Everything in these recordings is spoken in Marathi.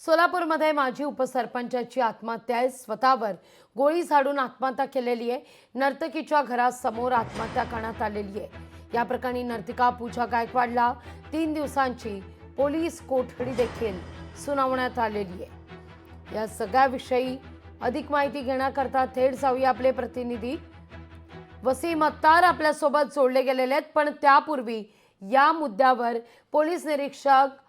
सोलापूरमध्ये माजी उपसरपंचाची आत्महत्या आहे। स्वतःवर गोळी झाडून आत्महत्या केलेली आहे। नर्तकीच्या घरासमोर आत्महत्या करण्यात आलेली आहे। या प्रकरणी नर्तिका पूजा गायकवाडला 3 दिवसांची पोलीस कोठडी देखील सुनावण्यात आलेली आहे। या सगळ्याविषयी अधिक माहिती घेण्याकरता थेट जाऊया आपले प्रतिनिधी वसीम अत्तार आपल्या सोबत जोडले गेलेले आहेत। पण त्यापूर्वी या मुद्द्यावर पोलीस निरीक्षक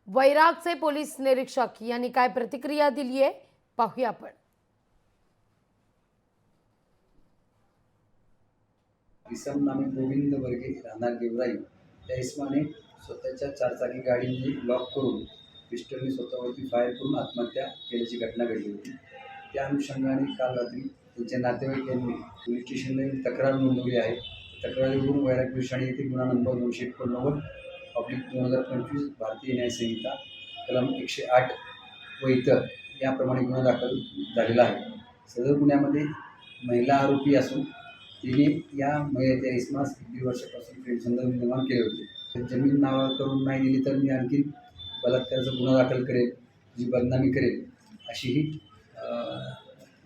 वैरागचे पोलीस निरीक्षक यांनी काय प्रतिक्रिया दिली आहे पाहूया आपण। इसम नामे गोविंद वर्गे राहणार गेवराई त्या इसमाने स्वतःच्या चारचाकी गाडीने लॉक करून पिस्टलने स्वतःवरती फायर करून आत्महत्या केल्याची घटना घडली होती। त्या अनुषंगाने काल रात्री त्यांच्या नातेवाईक यांनी पोलीस स्टेशनला तक्रार नोंदवली आहे। तक्रारीवरून वैराग पोलीस ठाणे येथे गुन्हा नंबर 289/2025 भारतीय न्याय संहिता कलम 108 व इतर याप्रमाणे गुन्हा दाखल झालेला आहे। सदर गुन्ह्यामध्ये महिला आरोपी असून तिने या महिलेच्या इसमास 1.5 वर्षापासून प्रेमसंबंध निर्माण केले होते। जमीन नावावर करून नाही दिली तर मी आणखी बलात्काराचा गुन्हा दाखल करेल, जी बदनामी करेल अशीही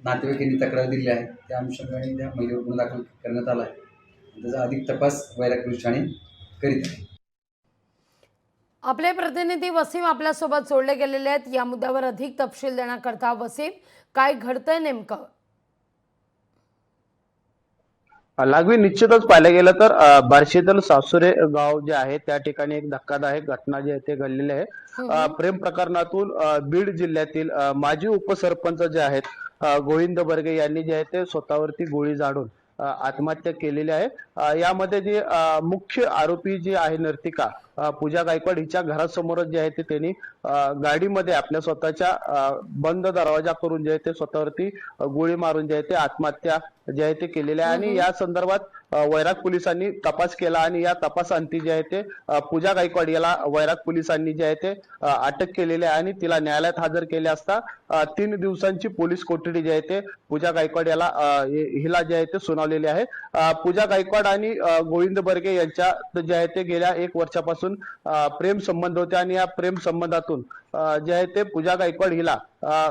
नातेवाईकांनी तक्रार दिली आहे। त्या अनुषंगाने त्या महिलेवर गुन्हा दाखल करण्यात आला आहे। त्याचा अधिक तपास वैराग पोलीस ठाणे करीत आहे। आपले प्रतिनिधी वसीम आपल्या सोबत जोडले गेलेले आहेत। या मुद्द्यावर अधिक तपशील देण्याकरता वसीम, काय घडतंय नेमकं? लागवी निश्चितच पाहायला गेलं तर बार्शीतील सासुरे गाव जे आहे त्या ठिकाणी एक धक्कादायक घटना जी आहे ते घडलेली आहे। प्रेम प्रकरणातून बीड जिल्ह्यातील माजी उपसरपंच जे आहेत गोविंद बर्गे यांनी जे आहे ते स्वतःवरती गोळी झाडून आत्महत्या केलेली आहे। यामध्ये जी मुख्य आरोपी जी आहे नर्तिका पूजा गायकवाड हिच्या घरासमोरच जे आहे ते त्यांनी गाडीमध्ये आपल्या स्वतःच्या बंद दरवाजा करून जे आहे ते स्वतःवरती गोळी मारून जे आहे ते आत्महत्या जे आहे ते केलेले आहे। आणि या संदर्भात वैराग पोलिसांनी तपास केला आणि या तपासांती जे आहे ते पूजा गायकवाड याला वैराग पोलिसांनी जे आहे ते अटक केलेली आहे आणि तिला न्यायालयात हजर केले असता 3 दिवसांची पोलीस कोठडी जी आहे ते पूजा गायकवाड याला हिला जे आहे ते सुनावलेली आहे। पूजा गायकवाड आणि गोविंद बर्गे यांच्या जे आहे ते गेल्या 1 वर्षापासून प्रेम संबंध होते आणि या प्रेम संबंधातून जे आहे ते पूजा गायकवाड हिला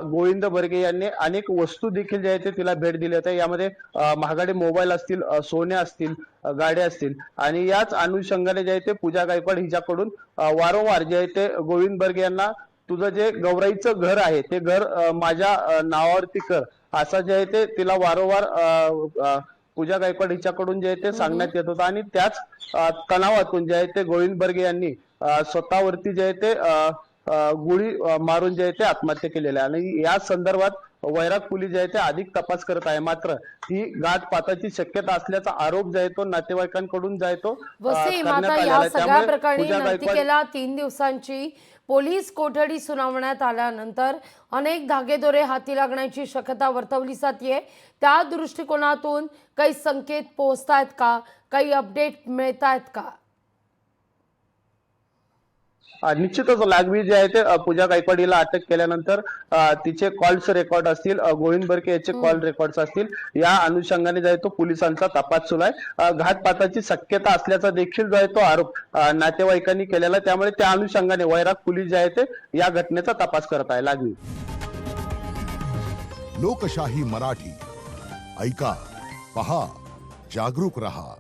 गोविंद बर्गे यांनी अनेक वस्तू देखील जे आहे ते तिला भेट दिली होती। यामध्ये महागडे मोबाईल असतील, सोने असतील, गाड्या असतील आणि याच अनुषंगाने जे आहे ते पूजा गायकवाड हिच्याकडून वारंवार जे आहे ते गोविंद बर्गे यांना तुझं जे गौराईचं घर आहे ते घर माझ्या नावावरती कर असं जे आहे ते तिला वारंवार पूजा गायकवाड हिच्याकडून जे आहे ते सांगण्यात येत होतं आणि त्याच तणावातून जे आहे ते गोविंद बर्गे यांनी स्वतःवरती जे आहे ते गोळी मारून जे आहे ते आत्महत्या केलेली आहे। आणि या संदर्भात वैराग पोलीस जे आहे ते अधिक तपास करत आहे। मात्र ही घातपाताची शक्यता असल्याचा आरोप जो आहे तो नातेवाईकांकडून जो आहे तो वसीम, या सगळ्या प्रकरणी नर्तिकेला 3 दिवसांची पोलीस कोठडी सुनावण्यात आल्यानंतर अनेक धागेदोरे हाती लागण्याची शक्यता वर्तवली जाते। त्या दृष्टिकोनातून काही संकेत पोहोचतायत का? काही अपडेट मिळतायत का? निश्चितच लागवी जे आहे ते पूजा गायकवाडीला अटक केल्यानंतर तिचे कॉल्स रेकॉर्ड असतील, गोविंद बर्गे याचे कॉल रेकॉर्ड्स असतील, या अनुषंगाने जो आहे तो पोलिसांचा तपास सुरू आहे। घातपाताची शक्यता असल्याचा देखील जो आहे तो आरोप नातेवाईकांनी केलेला, त्यामुळे त्या अनुषंगाने वैराग पोलीस जे आहे ते या घटनेचा तपास करत आहे। लागवी लोकशाही मराठी ऐका, पहा, जागरूक रहा।